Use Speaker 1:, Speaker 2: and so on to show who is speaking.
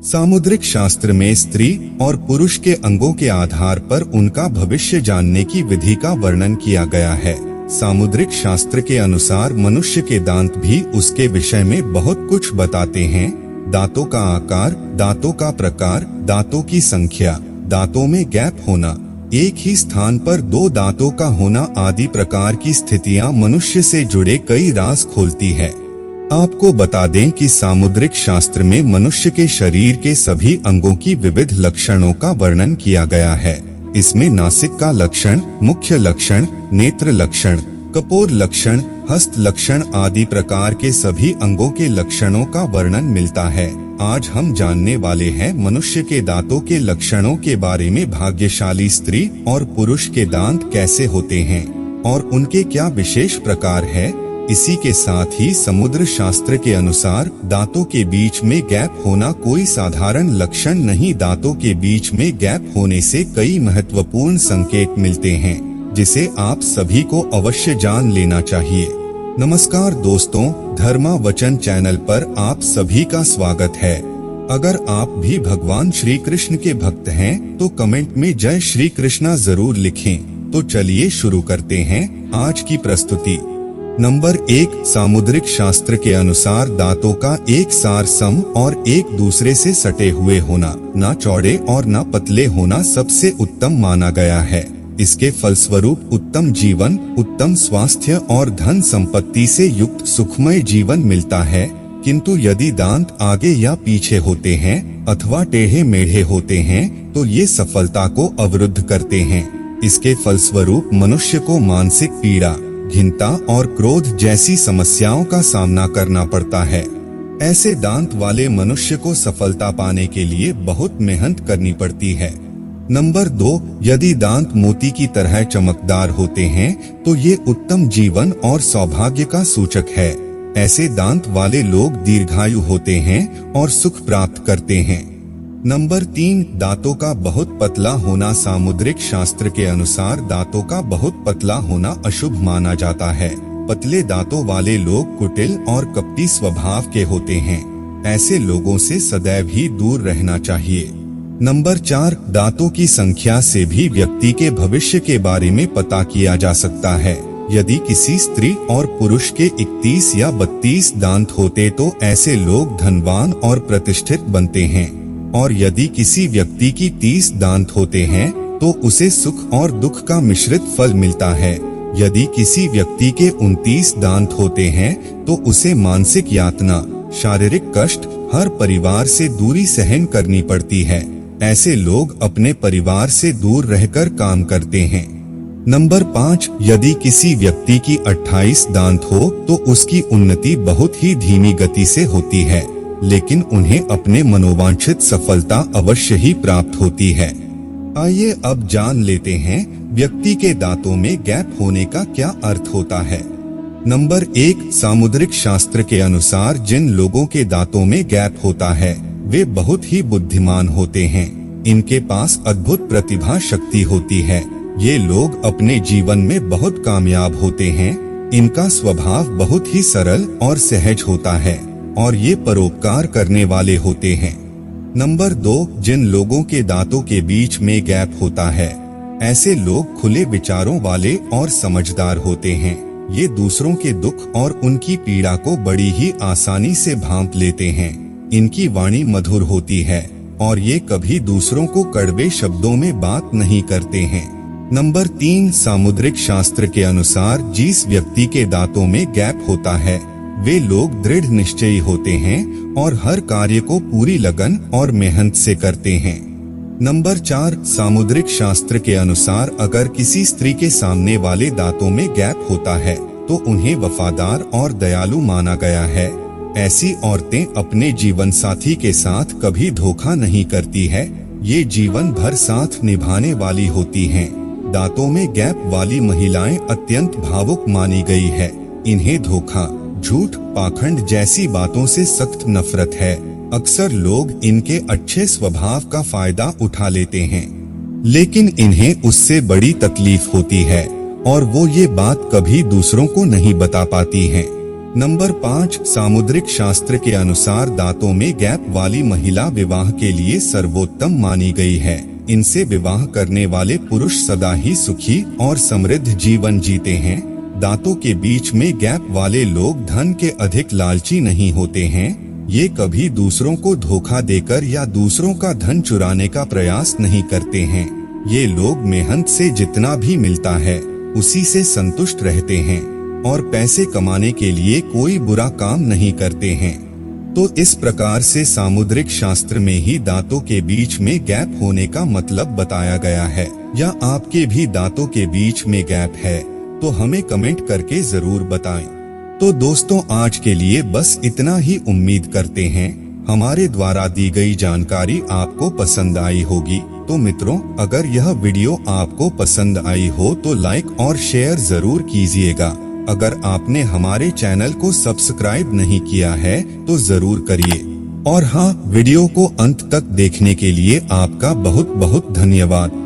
Speaker 1: सामुद्रिक शास्त्र में स्त्री और पुरुष के अंगों के आधार पर उनका भविष्य जानने की विधि का वर्णन किया गया है। सामुद्रिक शास्त्र के अनुसार मनुष्य के दांत भी उसके विषय में बहुत कुछ बताते हैं। दांतों का आकार, दांतों का प्रकार, दांतों की संख्या, दांतों में गैप होना, एक ही स्थान पर दो दांतों का होना आदि प्रकार की स्थितियां मनुष्य से जुड़े कई राज खोलती है। आपको बता दें कि सामुद्रिक शास्त्र में मनुष्य के शरीर के सभी अंगों की विविध लक्षणों का वर्णन किया गया है। इसमें नासिक का लक्षण, मुख्य लक्षण, नेत्र लक्षण, कपोल लक्षण, हस्त लक्षण आदि प्रकार के सभी अंगों के लक्षणों का वर्णन मिलता है। आज हम जानने वाले हैं मनुष्य के दांतों के लक्षणों के बारे में। भाग्यशाली स्त्री और पुरुष के दांत कैसे होते हैं और उनके क्या विशेष प्रकार है। इसी के साथ ही समुद्र शास्त्र के अनुसार दांतों के बीच में गैप होना कोई साधारण लक्षण नहीं। दांतों के बीच में गैप होने से कई महत्वपूर्ण संकेत मिलते हैं, जिसे आप सभी को अवश्य जान लेना चाहिए। नमस्कार दोस्तों, धर्मा वचन चैनल पर आप सभी का स्वागत है। अगर आप भी भगवान श्री कृष्ण के भक्त हैं तो कमेंट में जय श्री कृष्णा जरूर लिखें। तो चलिए शुरू करते हैं आज की प्रस्तुति। नंबर 1, सामुद्रिक शास्त्र के अनुसार दांतों का एक सार सम और एक दूसरे से सटे हुए होना, ना चौड़े और ना पतले होना सबसे उत्तम माना गया है। इसके फलस्वरूप उत्तम जीवन, उत्तम स्वास्थ्य और धन संपत्ति से युक्त सुखमय जीवन मिलता है। किंतु यदि दांत आगे या पीछे होते हैं अथवा टेढ़े मेढ़े होते हैं तो ये सफलता को अवरुद्ध करते हैं। इसके फलस्वरूप मनुष्य को मानसिक पीड़ा, घिनता और क्रोध जैसी समस्याओं का सामना करना पड़ता है। ऐसे दांत वाले मनुष्य को सफलता पाने के लिए बहुत मेहनत करनी पड़ती है। नंबर 2, यदि दांत मोती की तरह चमकदार होते हैं तो ये उत्तम जीवन और सौभाग्य का सूचक है। ऐसे दांत वाले लोग दीर्घायु होते हैं और सुख प्राप्त करते हैं। नंबर 3, दांतों का बहुत पतला होना। सामुद्रिक शास्त्र के अनुसार दांतों का बहुत पतला होना अशुभ माना जाता है। पतले दांतों वाले लोग कुटिल और कपटी स्वभाव के होते हैं। ऐसे लोगों से सदैव ही दूर रहना चाहिए। नंबर 4, दांतों की संख्या से भी व्यक्ति के भविष्य के बारे में पता किया जा सकता है। यदि किसी स्त्री और पुरुष के 31 या 32 दांत होते तो ऐसे लोग धनवान और प्रतिष्ठित बनते हैं। और यदि किसी व्यक्ति की 30 दांत होते हैं तो उसे सुख और दुख का मिश्रित फल मिलता है। यदि किसी व्यक्ति के 29 दांत होते हैं तो उसे मानसिक यातना, शारीरिक कष्ट, हर परिवार से दूरी सहन करनी पड़ती है। ऐसे लोग अपने परिवार से दूर रहकर काम करते हैं। नंबर 5, यदि किसी व्यक्ति की 28 दांत हो तो उसकी उन्नति बहुत ही धीमी गति से होती है, लेकिन उन्हें अपने मनोवांछित सफलता अवश्य ही प्राप्त होती है। आइए अब जान लेते हैं व्यक्ति के दांतों में गैप होने का क्या अर्थ होता है। नंबर 1, सामुद्रिक शास्त्र के अनुसार जिन लोगों के दांतों में गैप होता है वे बहुत ही बुद्धिमान होते हैं। इनके पास अद्भुत प्रतिभा शक्ति होती है। ये लोग अपने जीवन में बहुत कामयाब होते हैं। इनका स्वभाव बहुत ही सरल और सहज होता है और ये परोपकार करने वाले होते हैं। नंबर 2, जिन लोगों के दांतों के बीच में गैप होता है ऐसे लोग खुले विचारों वाले और समझदार होते हैं। ये दूसरों के दुख और उनकी पीड़ा को बड़ी ही आसानी से भांप लेते हैं। इनकी वाणी मधुर होती है और ये कभी दूसरों को कड़वे शब्दों में बात नहीं करते हैं। नंबर 3, सामुद्रिक शास्त्र के अनुसार जिस व्यक्ति के दांतों में गैप होता है वे लोग दृढ़ निश्चयी होते हैं और हर कार्य को पूरी लगन और मेहनत से करते हैं। नंबर 4, सामुद्रिक शास्त्र के अनुसार अगर किसी स्त्री के सामने वाले दांतों में गैप होता है तो उन्हें वफादार और दयालु माना गया है। ऐसी औरतें अपने जीवन साथी के साथ कभी धोखा नहीं करती है। ये जीवन भर साथ निभाने वाली होती हैं। दांतों में गैप वाली महिलाएं अत्यंत भावुक मानी गई है। इन्हें धोखा, झूठ, पाखंड जैसी बातों से सख्त नफरत है। अक्सर लोग इनके अच्छे स्वभाव का फायदा उठा लेते हैं, लेकिन इन्हें उससे बड़ी तकलीफ होती है और वो ये बात कभी दूसरों को नहीं बता पाती हैं। नंबर 5, सामुद्रिक शास्त्र के अनुसार दांतों में गैप वाली महिला विवाह के लिए सर्वोत्तम मानी गई है। इनसे विवाह करने वाले पुरुष सदा ही सुखी और समृद्ध जीवन जीते हैं। दांतों के बीच में गैप वाले लोग धन के अधिक लालची नहीं होते हैं। ये कभी दूसरों को धोखा देकर या दूसरों का धन चुराने का प्रयास नहीं करते हैं। ये लोग मेहनत से जितना भी मिलता है उसी से संतुष्ट रहते हैं और पैसे कमाने के लिए कोई बुरा काम नहीं करते हैं। तो इस प्रकार से सामुद्रिक शास्त्र में ही दांतों के बीच में गैप होने का मतलब बताया गया है। या आपके भी दांतों के बीच में गैप है तो हमें कमेंट करके जरूर बताएं। तो दोस्तों, आज के लिए बस इतना ही। उम्मीद करते हैं हमारे द्वारा दी गई जानकारी आपको पसंद आई होगी। तो मित्रों, अगर यह वीडियो आपको पसंद आई हो तो लाइक और शेयर जरूर कीजिएगा। अगर आपने हमारे चैनल को सब्सक्राइब नहीं किया है तो जरूर करिए। और हाँ, वीडियो को अंत तक देखने के लिए आपका बहुत बहुत धन्यवाद।